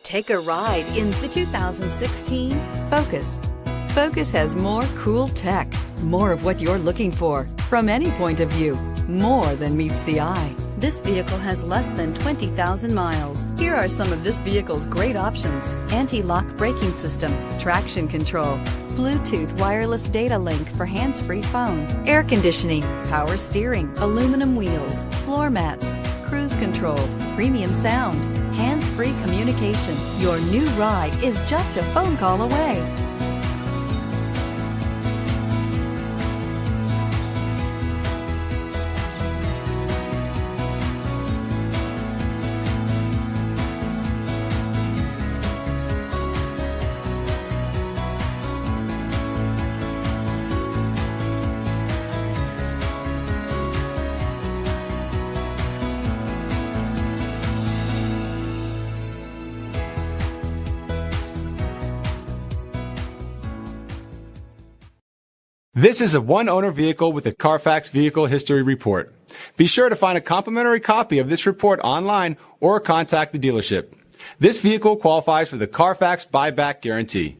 Take a ride in the 2016 Focus. Focus has more cool tech, more of what you're looking for, from any point of view, more than meets the eye. This vehicle has less than 20,000 miles. Here are some of this vehicle's great options: anti-lock braking system, traction control, Bluetooth wireless data link for hands-free phone, air conditioning, power steering, aluminum wheels, floor mats, cruise control, premium sound, hands-free communication. Your new ride is just a phone call away. This is a one-owner vehicle with a CARFAX Vehicle History Report. Be sure to find a complimentary copy of this report online or contact the dealership. This vehicle qualifies for the CARFAX buyback guarantee.